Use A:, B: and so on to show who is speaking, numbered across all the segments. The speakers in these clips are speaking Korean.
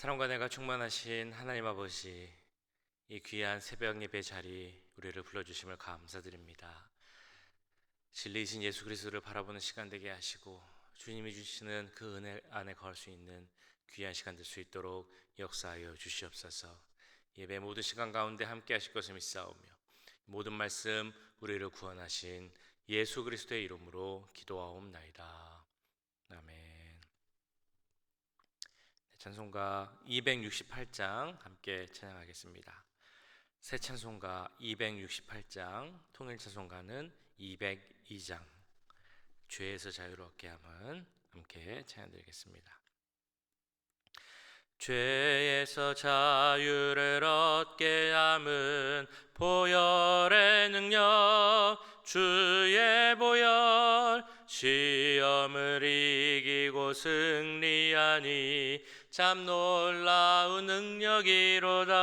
A: 사랑과 내가 충만하신 하나님 아버지, 이 귀한 새벽 예배 자리 우리를 불러주심을 감사드립니다. 진리이신 예수 그리스도를 바라보는 시간 되게 하시고 주님이 주시는 그 은혜 안에 거할 수 있는 귀한 시간 될 수 있도록 역사하여 주시옵소서. 예배 모든 시간 가운데 함께 하실 것을 믿사오며 모든 말씀 우리를 구원하신 예수 그리스도의 이름으로 기도하옵나이다. 아멘. 찬송가 268장 함께 찬양하겠습니다. 새 찬송가 268장, 통일 찬송가는 202장, 죄에서 자유롭게 함은 함께 찬양드리겠습니다. 죄에서 자유를 얻게 함은 보혈의 능력, 주의 보혈, 시험을 이기고 승리하니 참 놀라운 능력이로다.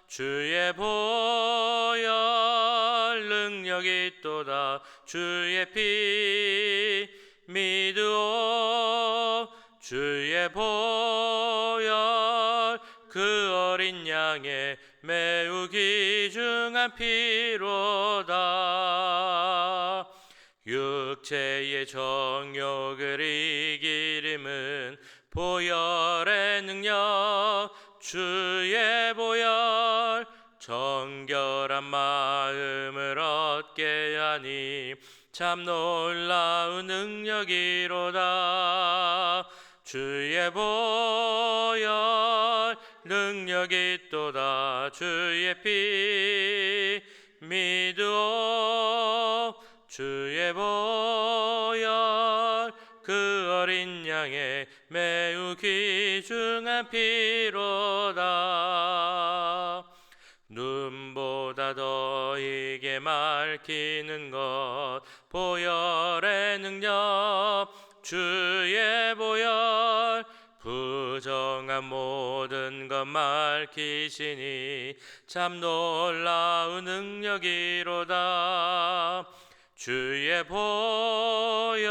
A: 주의 보혈 능력이 있도다. 주의 피 믿으오. 주의 보혈 그 어린 양의 매우 귀중한 피로다. 육체의 정욕을 이기림은 보혈의 능력, 주의 보혈, 정결한 마음을 얻게 하니 참 놀라운 능력이로다. 주의 보혈 능력이 있도다. 주의 피 믿으오. 주의 보혈 그 어린 양의 매우 귀중한 피로다. 눈보다 더 이게 맑히는 것 보혈의 능력, 주의 보혈 부정한 모든 것 맑히시니 참 놀라운 능력이로다. 주의 보혈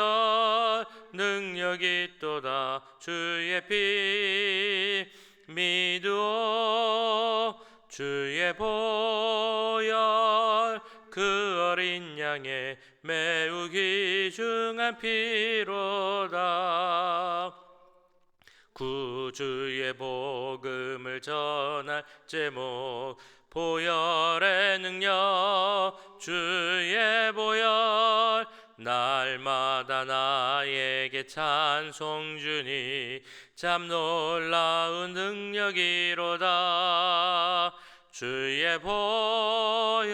A: 능력이 있도다. 주의 피 믿으오. 주의 보혈 그 어린 양의 매우 귀중한 피로다. 구주의 복음을 전할 제목 보혈의 능력, 주의 보혈 날마다 나에게 찬송 주니 참 놀라운 능력이로다. 주의 보혈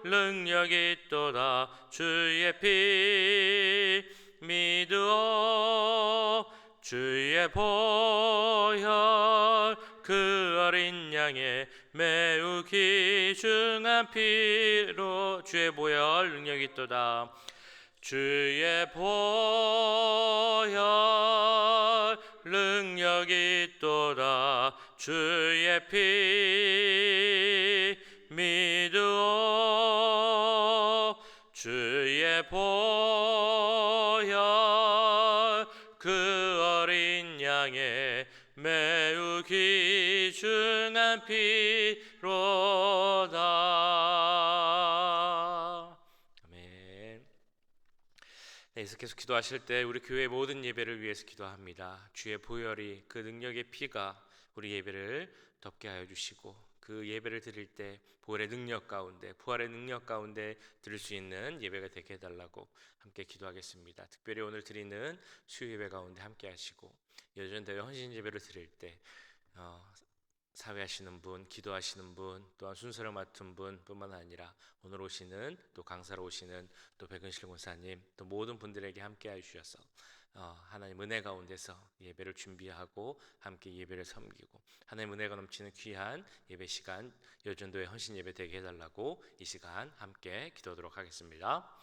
A: 능력이 있도다. 주의 피 믿으오. 주의 보혈 그 어린 양의 매우 귀중한 피로 주의 보혈 능력이 있도다. 주의 보혈 능력이 있도다. 주의 피 믿으오. 주의 보혈 그 어린 양의 매우 귀중한 피로다. 아멘. 네, 계속 기도하실 때 우리 교회 모든 예배를 위해서 기도합니다. 주의 보혈이 그 능력의 피가 우리 예배를 덮게 하여 주시고 그 예배를 드릴 때 보혈의 능력 가운데 부활의 능력 가운데 드릴 수 있는 예배가 되게 해달라고 함께 기도하겠습니다. 특별히 오늘 드리는 수요 예배 가운데 함께 하시고 여전대회 헌신 예배를 드릴 때 사회하시는 분, 기도하시는 분, 또한 순서를 맡은 분뿐만 아니라 오늘 오시는 또 강사로 오시는 또 백은실 권사님 또 모든 분들에게 함께 해주셔서 하나님 은혜 가운데서 예배를 준비하고 함께 예배를 섬기고 하나님 은혜가 넘치는 귀한 예배 시간 여전도의 헌신 예배 되게 해달라고 이 시간 함께 기도하도록 하겠습니다.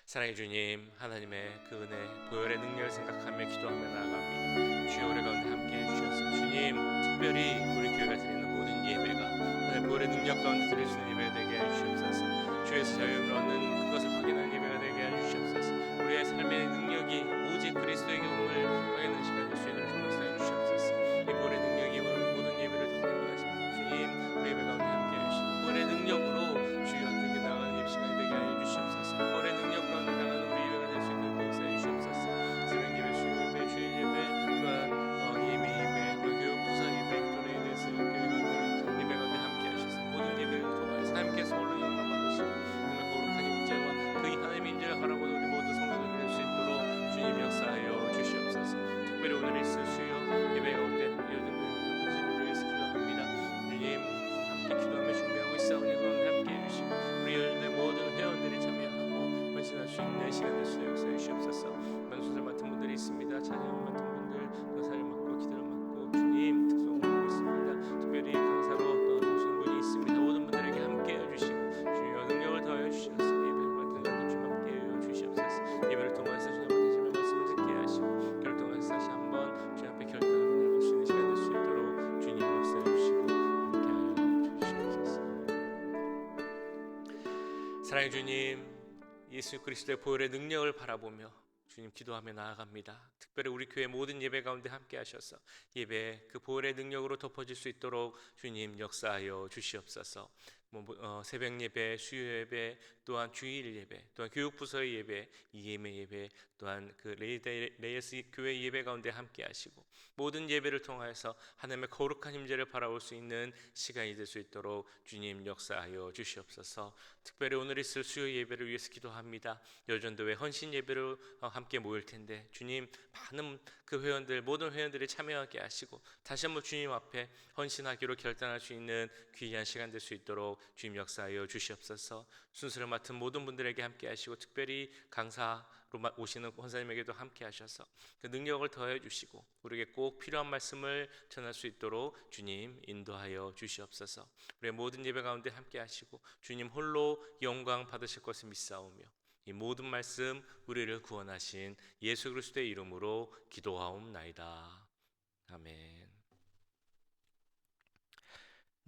A: 사랑해 주님, 하나님의 그 은혜 보혈의 능력을 생각하며 기도하며 나아갑니다. 주여 우리 가운데 함께 해주셔서 주님 특별히 우리 교회가 드리는 모든 예배가 하나님 보혈의 능력 가운데 드릴 수 있는 예배가 되게 해주시옵소서. 주에서 자유를 얻는 그것을 확인하는 예배가 되게 해주시옵소서. 우리의 삶의 능력이 오직 그리스도에게 오늘 확인하는 시간 될 수 있도록 역사해 주시옵소서. 시간 되시여 역사해 주시옵소서. 명순을 맡은 분들이 있습니다. 찬양을 맡은 분들, 역사를 맡고 기도를 맡고 주님 특성을 맡고 있습니다. 특별히 강사로 떠나오시는 분이 있습니다. 모든 분들에게 함께해 주시고 주여 능력을 더하여 주시옵소서. 예배를 맡은 자들 주님 함께해 주시옵소서. 예배를 통해서 주님 앞에 다시 말씀을 듣게 하시고 결정해서 다시 한번 주님 앞에 결단을 내릴 수 있는 시간 될 수 있도록 주님 역사해 주시고 함께하여 주시옵소서. 사랑의 주님, 예수 그리스도의 보혈의 능력을 바라보며 주님 기도하며 나아갑니다. 특별히 우리 교회 모든 예배 가운데 함께 하셔서 예배 그 보혈의 능력으로 덮어질 수 있도록 주님 역사하여 주시옵소서. 새벽 예배, 수요 예배, 또한 주일 예배, 또한 교육부서의 예배, 이예매 예배, 또한 그 레이스 교회 예배 가운데 함께 하시고 모든 예배를 통하여서 하나님의 거룩한 임재를 바라볼 수 있는 시간이 될 수 있도록 주님 역사하여 주시옵소서. 특별히 오늘 있을 수요 예배를 위해서 기도합니다. 여전도회 헌신 예배로 함께 모일 텐데 주님 많은 그 회원들 모든 회원들이 참여하게 하시고 다시 한번 주님 앞에 헌신하기로 결단할 수 있는 귀한 시간 될 수 있도록 주님 역사하여 주시옵소서. 순서를 맡은 모든 분들에게 함께 하시고 특별히 강사로 오시는 권사님에게도 함께 하셔서 그 능력을 더해 주시고 우리에게 꼭 필요한 말씀을 전할 수 있도록 주님 인도하여 주시옵소서. 우리의 모든 예배 가운데 함께 하시고 주님 홀로 영광 받으실 것을 믿사오며 이 모든 말씀 우리를 구원하신 예수 그리스도의 이름으로 기도하옵나이다. 아멘.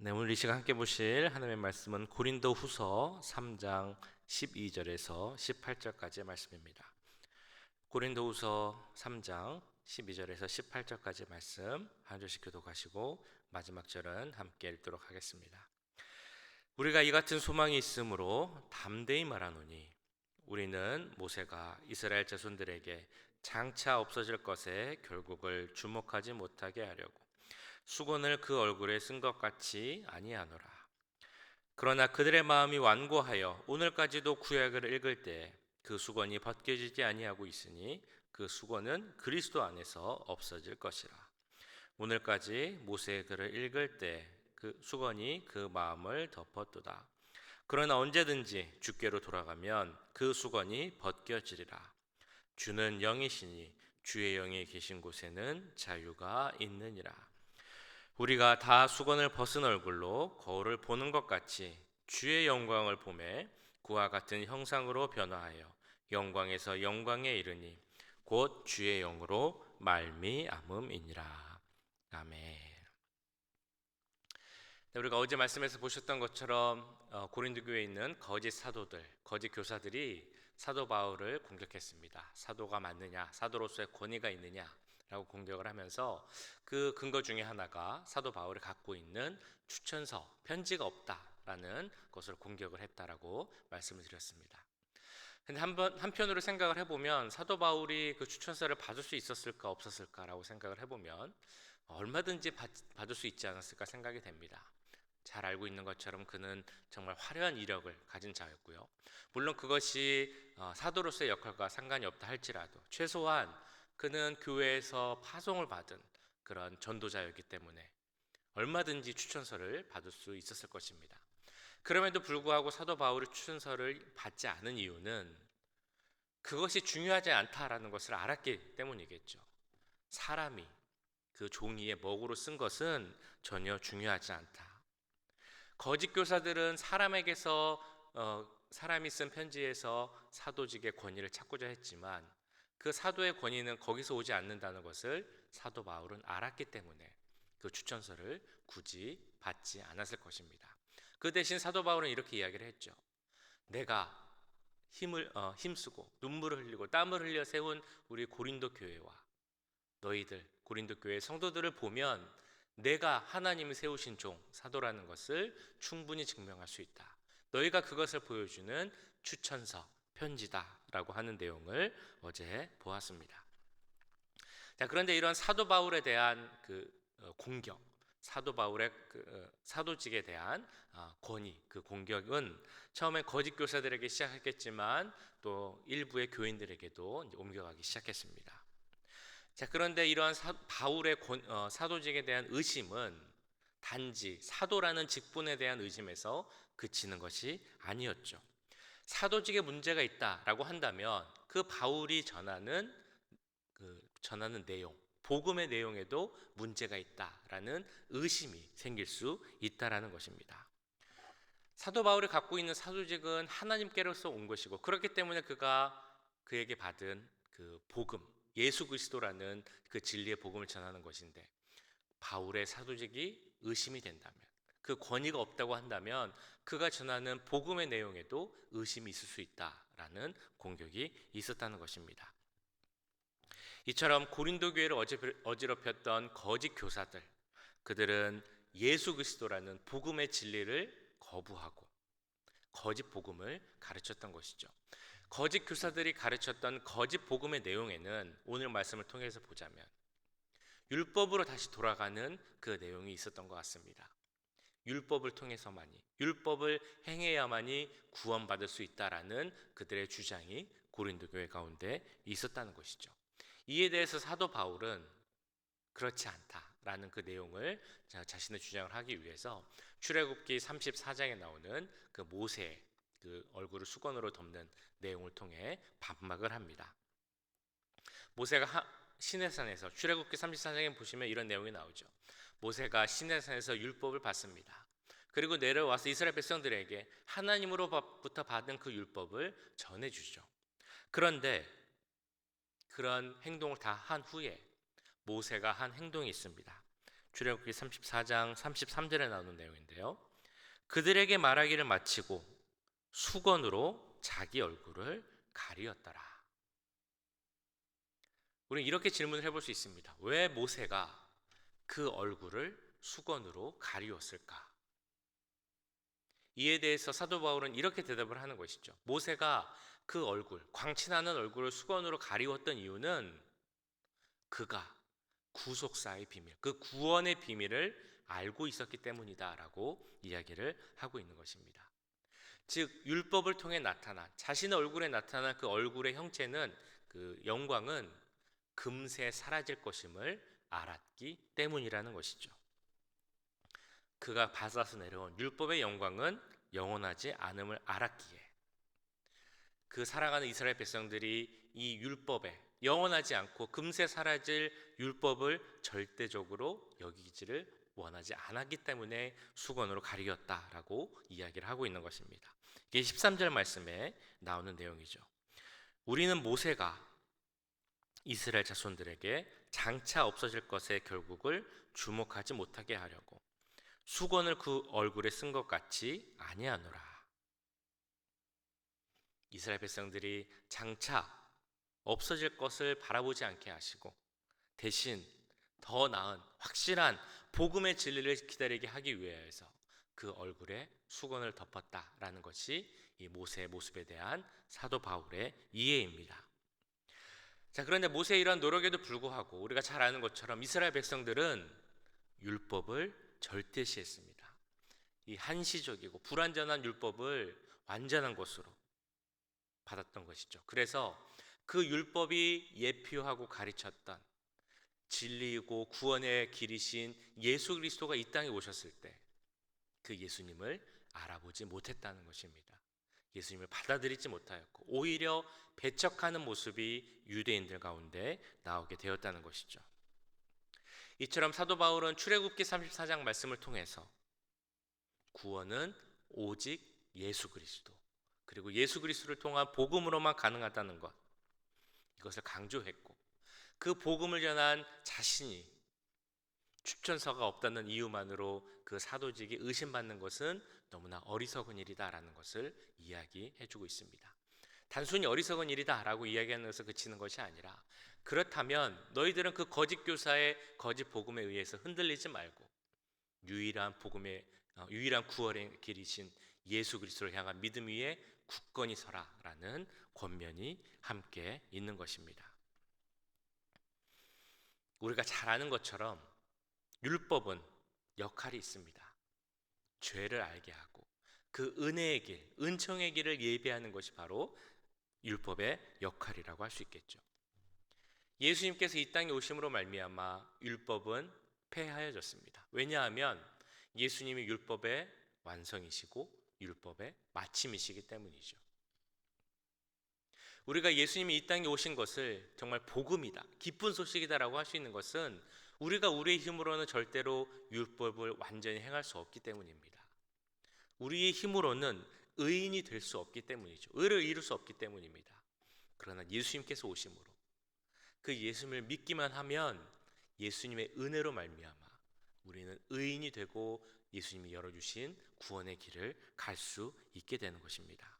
A: 네, 오늘 이 시간 함께 보실 하나님의 말씀은 고린도후서 3장 12절에서 18절까지의 말씀입니다. 고린도후서 3장 12절에서 18절까지의 말씀 한 절씩 교독하시고 마지막 절은 함께 읽도록 하겠습니다. 우리가 이 같은 소망이 있으므로 담대히 말하노니 우리는 모세가 이스라엘 자손들에게 장차 없어질 것에 결국을 주목하지 못하게 하려고 수건을 그 얼굴에 쓴 것 같이 아니하노라. 그러나 그들의 마음이 완고하여 오늘까지도 구약을 읽을 때 그 수건이 벗겨지지 아니하고 있으니 그 수건은 그리스도 안에서 없어질 것이라. 오늘까지 모세의 글을 읽을 때 그 수건이 그 마음을 덮었도다. 그러나 언제든지 주께로 돌아가면 그 수건이 벗겨지리라. 주는 영이시니 주의 영이 계신 곳에는 자유가 있느니라. 우리가 다 수건을 벗은 얼굴로 거울을 보는 것 같이 주의 영광을 보매 그와 같은 형상으로 변화하여 영광에서 영광에 이르니 곧 주의 영으로 말미암음이니라. 아멘. 우리가 어제 말씀에서 보셨던 것처럼 고린도 교회에 있는 거짓 사도들, 거짓 교사들이 사도 바울을 공격했습니다. 사도가 맞느냐, 사도로서의 권위가 있느냐라고 공격을 하면서 그 근거 중에 하나가 사도 바울이 갖고 있는 추천서, 편지가 없다라는 것을 공격을 했다라고 말씀을 드렸습니다. 근데 한편으로 생각을 해보면 사도 바울이 그 추천서를 받을 수 있었을까 없었을까라고 생각을 해보면 얼마든지 받을 수 있지 않았을까 생각이 됩니다. 잘 알고 있는 것처럼 그는 정말 화려한 이력을 가진 자였고요. 물론 그것이 사도로서의 역할과 상관이 없다 할지라도 최소한 그는 교회에서 파송을 받은 그런 전도자였기 때문에 얼마든지 추천서를 받을 수 있었을 것입니다. 그럼에도 불구하고 사도 바울이 추천서를 받지 않은 이유는 그것이 중요하지 않다라는 것을 알았기 때문이겠죠. 사람이 그 종이에 먹으로 쓴 것은 전혀 중요하지 않다. 거짓 교사들은 사람이 쓴 편지에서 사도직의 권위를 찾고자 했지만 그 사도의 권위는 거기서 오지 않는다는 것을 사도 바울은 알았기 때문에 그 추천서를 굳이 받지 않았을 것입니다. 그 대신 사도 바울은 이렇게 이야기를 했죠. 내가 힘쓰고 눈물을 흘리고 땀을 흘려 세운 우리 고린도 교회와 너희들 고린도 교회 성도들을 보면 내가 하나님이 세우신 종 사도라는 것을 충분히 증명할 수 있다. 너희가 그것을 보여주는 추천서 편지다라고 하는 내용을 어제 보았습니다. 자, 그런데 이런 사도 바울에 대한 공격, 사도 바울의 사도직에 대한 권위, 그 공격은 처음에 거짓 교사들에게 시작했겠지만 또 일부의 교인들에게도 이제 옮겨가기 시작했습니다. 자, 그런데 이러한 바울의 사도직에 대한 의심은 단지 사도라는 직분에 대한 의심에서 그치는 것이 아니었죠. 사도직에 문제가 있다라고 한다면 그 바울이 전하는 내용, 복음의 내용에도 문제가 있다라는 의심이 생길 수 있다라는 것입니다. 사도 바울이 갖고 있는 사도직은 하나님께로서 온 것이고, 그렇기 때문에 그에게 받은 그 복음, 예수 그리스도라는 그 진리의 복음을 전하는 것인데, 바울의 사도직이 의심이 된다면, 그 권위가 없다고 한다면 그가 전하는 복음의 내용에도 의심이 있을 수 있다라는 공격이 있었다는 것입니다. 이처럼 고린도 교회를 어지럽혔던 거짓 교사들, 그들은 예수 그리스도라는 복음의 진리를 거부하고 거짓 복음을 가르쳤던 것이죠. 거짓 교사들이 가르쳤던 거짓 복음의 내용에는 오늘 말씀을 통해서 보자면 율법으로 다시 돌아가는 그 내용이 있었던 것 같습니다. 율법을 통해서만이, 율법을 행해야만이 구원받을 수 있다라는 그들의 주장이 고린도 교회 가운데 있었다는 것이죠. 이에 대해서 사도 바울은 그렇지 않다라는 그 내용을 자신의 주장을 하기 위해서 출애굽기 34장에 나오는 그 모세 그 얼굴을 수건으로 덮는 내용을 통해 반박을 합니다. 모세가 시내산에서, 출애굽기 34장에 보시면 이런 내용이 나오죠. 모세가 시내산에서 율법을 받습니다. 그리고 내려와서 이스라엘 백성들에게 하나님으로부터 받은 그 율법을 전해주죠. 그런데 그런 행동을 다 한 후에 모세가 한 행동이 있습니다. 출애굽기 34장 33절에 나오는 내용인데요. 그들에게 말하기를 마치고 수건으로 자기 얼굴을 가리었더라. 우리는 이렇게 질문을 해볼 수 있습니다. 왜 모세가 그 얼굴을 수건으로 가리웠을까? 이에 대해서 사도 바울은 이렇게 대답을 하는 것이죠. 모세가 그 얼굴, 광채나는 얼굴을 수건으로 가리웠던 이유는 그가 구속사의 비밀, 그 구원의 비밀을 알고 있었기 때문이다라고 이야기를 하고 있는 것입니다. 즉 율법을 통해 나타난, 자신의 얼굴에 나타난 그 얼굴의 형체는, 그 영광은 금세 사라질 것임을 알았기 때문이라는 것이죠. 그가 받아서 내려온 율법의 영광은 영원하지 않음을 알았기에 그 살아가는 이스라엘 백성들이 이 율법에, 영원하지 않고 금세 사라질 율법을 절대적으로 여기지를 원하지 않았기 때문에 수건으로 가리었다라고 이야기를 하고 있는 것입니다. 이게 13절 말씀에 나오는 내용이죠. 우리는 모세가 이스라엘 자손들에게 장차 없어질 것의 결국을 주목하지 못하게 하려고 수건을 그 얼굴에 쓴 것 같이 아니하노라. 이스라엘 백성들이 장차 없어질 것을 바라보지 않게 하시고 대신 더 나은 확실한 복음의 진리를 기다리게 하기 위해서 그 얼굴에 수건을 덮었다라는 것이 이 모세의 모습에 대한 사도 바울의 이해입니다. 자, 그런데 모세의 이러한 노력에도 불구하고 우리가 잘 아는 것처럼 이스라엘 백성들은 율법을 절대시했습니다. 이 한시적이고 불완전한 율법을 완전한 것으로 받았던 것이죠. 그래서 그 율법이 예표하고 가르쳤던 진리이고 구원의 길이신 예수 그리스도가 이 땅에 오셨을 때 그 예수님을 알아보지 못했다는 것입니다. 예수님을 받아들이지 못하였고 오히려 배척하는 모습이 유대인들 가운데 나오게 되었다는 것이죠. 이처럼 사도 바울은 출애굽기 34장 말씀을 통해서 구원은 오직 예수 그리스도, 그리고 예수 그리스도를 통한 복음으로만 가능하다는 것, 이것을 강조했고 그 복음을 전한 자신이 추천서가 없다는 이유만으로 그 사도직이 의심받는 것은 너무나 어리석은 일이다라는 것을 이야기해주고 있습니다. 단순히 어리석은 일이다라고 이야기하는 것을 그치는 것이 아니라, 그렇다면 너희들은 그 거짓 교사의 거짓 복음에 의해서 흔들리지 말고 유일한 구원의 길이신 예수 그리스도를 향한 믿음 위에 굳건히 서라라는 권면이 함께 있는 것입니다. 우리가 잘 아는 것처럼 율법은 역할이 있습니다. 죄를 알게 하고 그 은혜의 길, 은총의 길을 예비하는 것이 바로 율법의 역할이라고 할 수 있겠죠. 예수님께서 이 땅에 오심으로 말미암아 율법은 폐하여졌습니다. 왜냐하면 예수님이 율법의 완성이시고 율법의 마침이시기 때문이죠. 우리가 예수님이 이 땅에 오신 것을 정말 복음이다, 기쁜 소식이다라고 할 수 있는 것은 우리가 우리의 힘으로는 절대로 율법을 완전히 행할 수 없기 때문입니다. 우리의 힘으로는 의인이 될 수 없기 때문이죠. 의를 이룰 수 없기 때문입니다. 그러나 예수님께서 오심으로 그 예수님을 믿기만 하면 예수님의 은혜로 말미암아 우리는 의인이 되고 예수님이 열어주신 구원의 길을 갈 수 있게 되는 것입니다.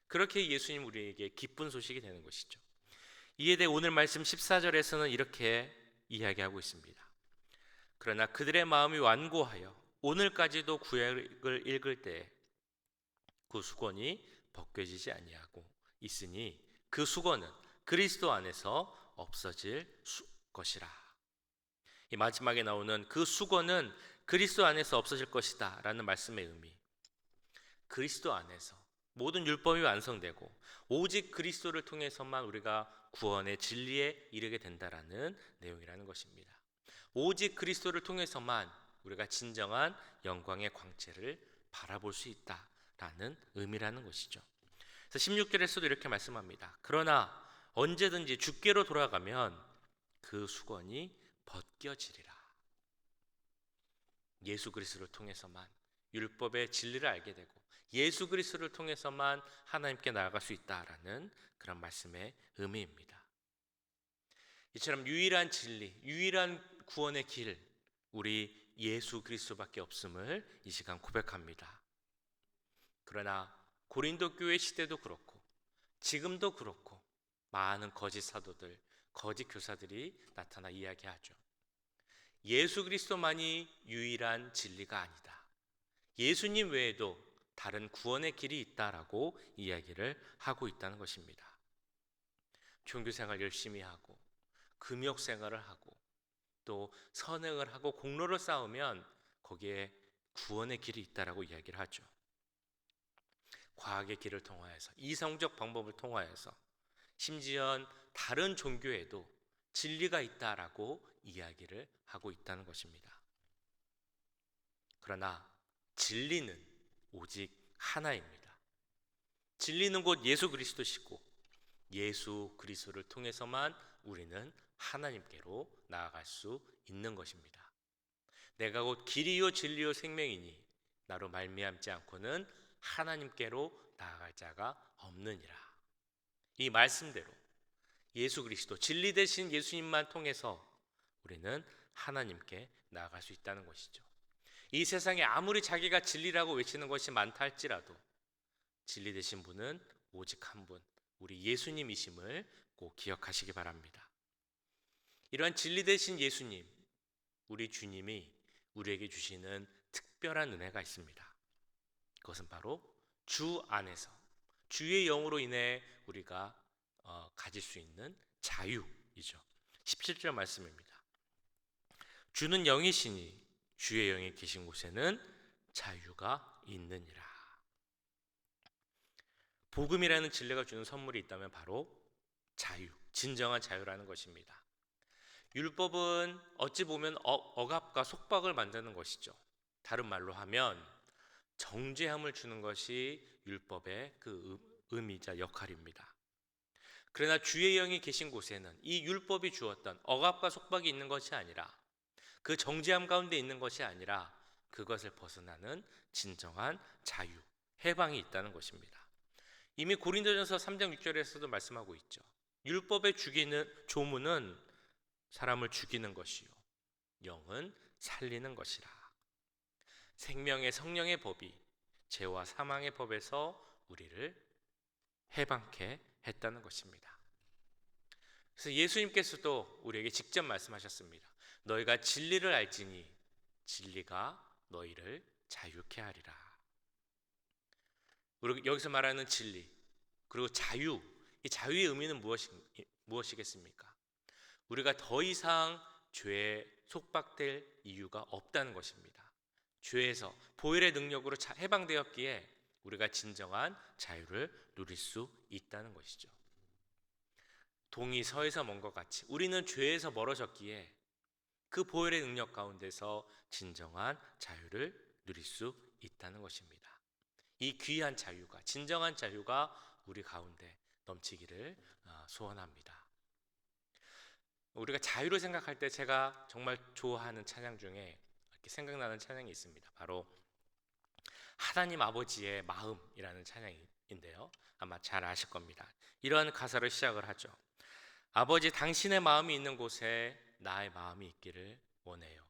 A: 그렇게 예수님 우리에게 기쁜 소식이 되는 것이죠. 이에 대해 오늘 말씀 14절에서는 이렇게 이야기하고 있습니다. 그러나 그들의 마음이 완고하여 오늘까지도 구약을 읽을 때 그 수건이 벗겨지지 아니하고 있으니 그 수건은 그리스도 안에서 없어질 것이라. 이 마지막에 나오는 그 수건은 그리스도 안에서 없어질 것이다 라는 말씀의 의미, 그리스도 안에서 모든 율법이 완성되고 오직 그리스도를 통해서만 우리가 구원의 진리에 이르게 된다라는 내용이라는 것입니다. 오직 그리스도를 통해서만 우리가 진정한 영광의 광채를 바라볼 수 있다라는 의미라는 것이죠. 그래서 16절에서도 이렇게 말씀합니다. 그러나 언제든지 주께로 돌아가면 그 수건이 벗겨지리라. 예수 그리스도를 통해서만 율법의 진리를 알게 되고 예수 그리스도를 통해서만 하나님께 나아갈 수 있다라는 그런 말씀의 의미입니다. 이처럼 유일한 진리, 유일한 구원의 길, 우리 예수 그리스도밖에 없음을 이 시간 고백합니다. 그러나 고린도 교회 시대도 그렇고 지금도 그렇고 많은 거짓 사도들, 거짓 교사들이 나타나 이야기하죠. 예수 그리스도만이 유일한 진리가 아니다. 예수님 외에도 다른 구원의 길이 있다라고 이야기를 하고 있다는 것입니다. 종교생활 열심히 하고 금욕 생활을 하고 또 선행을 하고 공로를 쌓으면 거기에 구원의 길이 있다라고 이야기를 하죠. 과학의 길을 통하여서 이성적 방법을 통하여서 심지어 다른 종교에도 진리가 있다라고 이야기를 하고 있다는 것입니다. 그러나 진리는 오직 하나입니다. 진리는 곧 예수 그리스도시고 예수 그리스도를 통해서만 우리는 하나님께로 나아갈 수 있는 것입니다. 내가 곧 길이요 진리요 생명이니 나로 말미암지 않고는 하나님께로 나아갈 자가 없느니라. 이 말씀대로 예수 그리스도 진리 되신 예수님만 통해서 우리는 하나님께 나아갈 수 있다는 것이죠. 이 세상에 아무리 자기가 진리라고 외치는 것이 많다 할지라도 진리 되신 분은 오직 한 분, 우리 예수님이심을 꼭 기억하시기 바랍니다. 이러한 진리 되신 예수님, 우리 주님이 우리에게 주시는 특별한 은혜가 있습니다. 그것은 바로 주 안에서 주의 영으로 인해 우리가 가질 수 있는 자유이죠. 17절 말씀입니다. 주는 영이시니 주의 영이 계신 곳에는 자유가 있느니라. 복음이라는 진리가 주는 선물이 있다면 바로 자유, 진정한 자유라는 것입니다. 율법은 어찌 보면 억압과 속박을 만드는 것이죠. 다른 말로 하면 정죄함을 주는 것이 율법의 그 의미자 역할입니다. 그러나 주의 영이 계신 곳에는 이 율법이 주었던 억압과 속박이 있는 것이 아니라 그 정죄함 가운데 있는 것이 아니라 그것을 벗어나는 진정한 자유, 해방이 있다는 것입니다. 이미 고린도전서 3장 6절에서도 말씀하고 있죠. 율법의 조문은 사람을 죽이는 것이요 영은 살리는 것이라. 생명의 성령의 법이 죄와 사망의 법에서 우리를 해방케 했다는 것입니다. 그래서 예수님께서도 우리에게 직접 말씀하셨습니다. 너희가 진리를 알지니 진리가 너희를 자유케 하리라. 우리 여기서 말하는 진리 그리고 자유, 이 자유의 의미는 무엇이겠습니까? 우리가 더 이상 죄에 속박될 이유가 없다는 것입니다. 죄에서 보혈의 능력으로 해방되었기에 우리가 진정한 자유를 누릴 수 있다는 것이죠. 동이 서에서 먼 것 같이 우리는 죄에서 멀어졌기에 그 보혈의 능력 가운데서 진정한 자유를 누릴 수 있다는 것입니다. 이 귀한 자유가, 진정한 자유가 우리 가운데 넘치기를 소원합니다. 우리가 자유를 생각할 때 제가 정말 좋아하는 찬양 중에 이렇게 생각나는 찬양이 있습니다. 바로 하나님 아버지의 마음이라는 찬양인데요. 아마 잘 아실 겁니다. 이러한 가사를 시작을 하죠. 아버지, 당신의 마음이 있는 곳에 나의 마음이 있기를 원해요.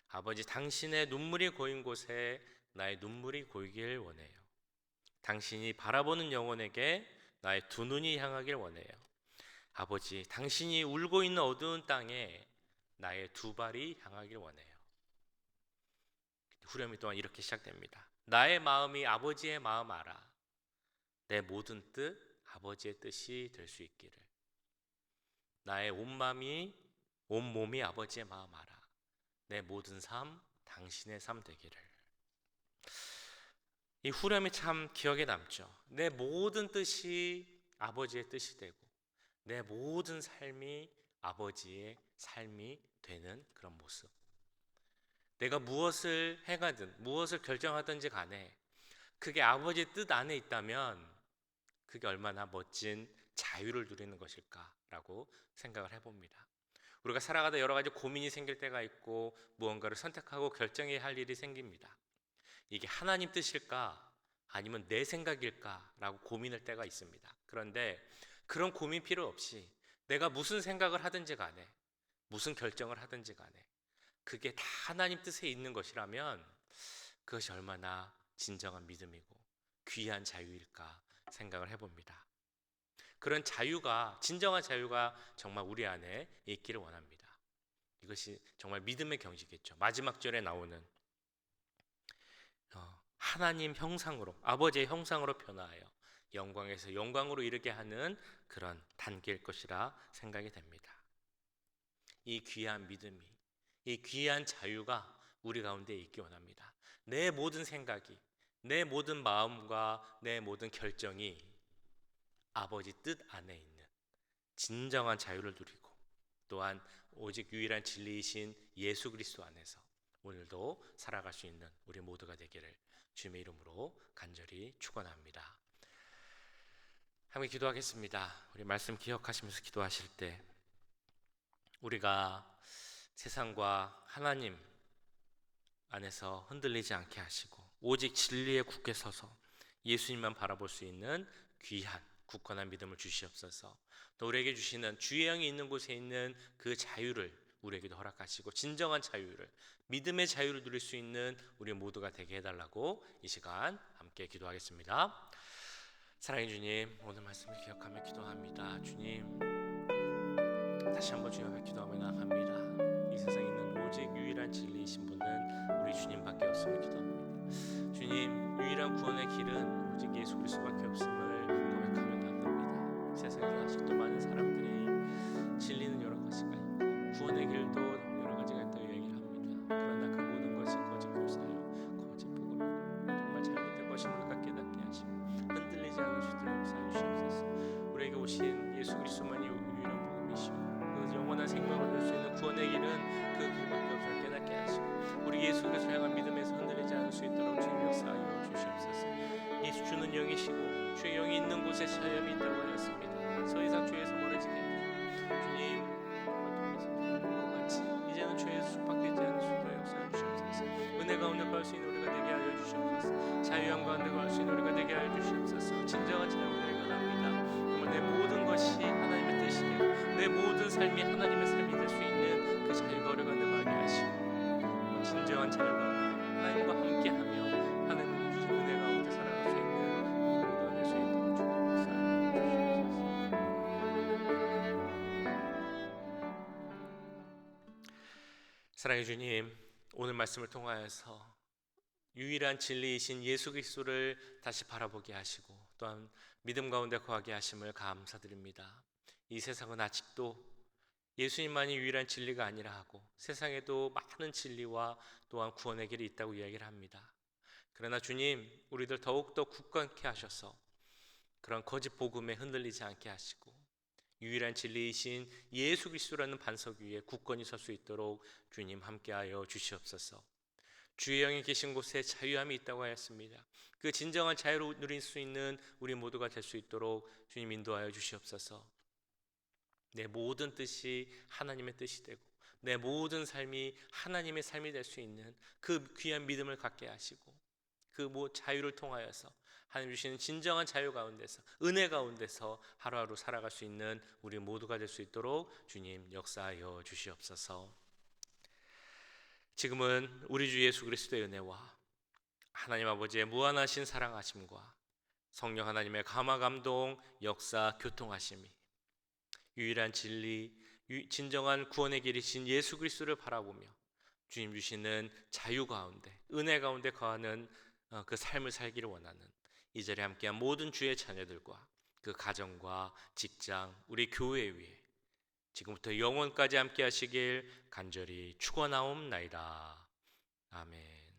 A: 아버지, 당신의 눈물이 고인 곳에 나의 눈물이 고이길 원해요. 당신이 바라보는 영혼에게 나의 두 눈이 향하길 원해요. 아버지, 당신이 울고 있는 어두운 땅에 나의 두 발이 향하길 원해요. 후렴이 또한 이렇게 시작됩니다. 나의 마음이 아버지의 마음 알아. 내 모든 뜻 아버지의 뜻이 될 수 있기를. 나의 온 몸이 아버지의 마음 알아. 내 모든 삶 당신의 삶 되기를. 이 후렴이 참 기억에 남죠. 내 모든 뜻이 아버지의 뜻이 되고 내 모든 삶이 아버지의 삶이 되는 그런 모습. 내가 무엇을 행하든 무엇을 결정하든지 간에 그게 아버지의 뜻 안에 있다면 그게 얼마나 멋진 자유를 누리는 것일까라고 생각을 해봅니다. 우리가 살아가다 여러 가지 고민이 생길 때가 있고 무언가를 선택하고 결정해야 할 일이 생깁니다. 이게 하나님 뜻일까 아니면 내 생각일까라고 고민할 때가 있습니다. 그런데 그런 고민 필요 없이 내가 무슨 생각을 하든지 간에 무슨 결정을 하든지 간에 그게 다 하나님 뜻에 있는 것이라면 그것이 얼마나 진정한 믿음이고 귀한 자유일까 생각을 해봅니다. 그런 자유가, 진정한 자유가 정말 우리 안에 있기를 원합니다. 이것이 정말 믿음의 경지겠죠. 마지막 절에 나오는 하나님 형상으로, 아버지의 형상으로 변화하여 영광에서 영광으로 이르게 하는 그런 단계일 것이라 생각이 됩니다. 이 귀한 믿음이, 이 귀한 자유가 우리 가운데 있기 원합니다. 내 모든 생각이, 내 모든 마음과 내 모든 결정이 아버지 뜻 안에 있는 진정한 자유를 누리고 또한 오직 유일한 진리이신 예수 그리스도 안에서 오늘도 살아갈 수 있는 우리 모두가 되기를 주님의 이름으로 간절히 축원합니다. 함께 기도하겠습니다. 우리 말씀 기억하시면서 기도하실 때 우리가 세상과 하나님 안에서 흔들리지 않게 하시고 오직 진리에 굳게 서서 예수님만 바라볼 수 있는 귀한 굳건한 믿음을 주시옵소서. 또 우리에게 주시는 주의 영이 있는 곳에 있는 그 자유를 우리에게도 허락하시고 진정한 자유를, 믿음의 자유를 누릴 수 있는 우리 모두가 되게 해달라고 이 시간 함께 기도하겠습니다. 사랑해 주님, 오늘 말씀을 기억하며 기도합니다. 주님, 다시 한번 주님 앞에 기도하며 나아갑니다. 이 세상에 있는 오직 유일한 진리이신 분은 우리 주님밖에 없음을 기도합니다. 주님, 유일한 구원의 길은 오직 예수 그리스도밖에 없음을 고백하며 나아갑니다. 세상에 아직도 많은 사람들이 진리는 여러 가지가 있고 구원의 길도 여러 가지가 있다고 얘기를 합니다. 그러나 그 모든 것이 거짓 교사요, 거짓 복음이고 정말 잘못된 것임을 우리가 깨닫게 하시고 흔들리지 않을 수 있도록 역사해 주시옵소서. 우리에게 오신 예수 그리스도만이 유일한 복음이시오. 그 영원한 생명을 얻을 수 있는 구원의 길은 그 길밖에 없음을 깨닫게 하시고 우리 예수 그리스도를 향한 믿음에서 흔들리지 않을 수 있도록 주님 역사하여 주시옵소서. 예수 주는 영이시고 주의 영이 있는 곳에 자유함이 있다고 하였습니다. 더 이상 죄에서 멀어지게 해주시고 주님 같이 이제는 죄에서 속박되지 않을 수 있도록 역사해 주시옵소서. 은혜 가운데 거할 수 있는 우리가 되게 하여 주시옵소서. 자유함 가운데 거할 수 있는 우리가 되게 하여 주시옵소서. 진정한 자유를 원합니다. 내 모든 것이 하나님의 뜻이 되고 내 모든 삶이 하나님의 삶이 될 수 있는 그 자유가 우리 가운데 거하게 하시고 진정한 자유가 하나님과 함께하며 하나님 주신 은혜 가운데 살아갈 수 있는 모두가 될 수 있도록 주님 역사하여 주시옵소서. 사랑해 주님, 오늘 말씀을 통하여서 유일한 진리이신 예수 그리스도를 다시 바라보게 하시고 또한 믿음 가운데 거하게 하심을 감사드립니다. 이 세상은 아직도 예수님만이 유일한 진리가 아니라 하고 세상에도 많은 진리와 또한 구원의 길이 있다고 이야기를 합니다. 그러나 주님, 우리들 더욱더 굳건케 하셔서 그런 거짓 복음에 흔들리지 않게 하시고 유일한 진리이신 예수 그리스도라는 반석 위에 굳건히 설 수 있도록 주님 함께하여 주시옵소서. 주의 영이 계신 곳에 자유함이 있다고 하였습니다. 그 진정한 자유를 누릴 수 있는 우리 모두가 될 수 있도록 주님 인도하여 주시옵소서. 내 모든 뜻이 하나님의 뜻이 되고 내 모든 삶이 하나님의 삶이 될 수 있는 그 귀한 믿음을 갖게 하시고 그 자유를 통하여서 하나님 주시는 진정한 자유 가운데서 은혜 가운데서 하루하루 살아갈 수 있는 우리 모두가 될 수 있도록 주님 역사하여 주시옵소서. 지금은 우리 주 예수 그리스도의 은혜와 하나님 아버지의 무한하신 사랑하심과 성령 하나님의 감화 감동 역사 교통하심이 유일한 진리 진정한 구원의 길이신 예수 그리스도를 바라보며 주님 주시는 자유 가운데 은혜 가운데 거하는 그 삶을 살기를 원하는 이 자리에 함께한 모든 주의 자녀들과 그 가정과 직장 우리 교회 위에 지금부터 영원까지 함께 하시길 간절히 축원하옵나이다. 아멘.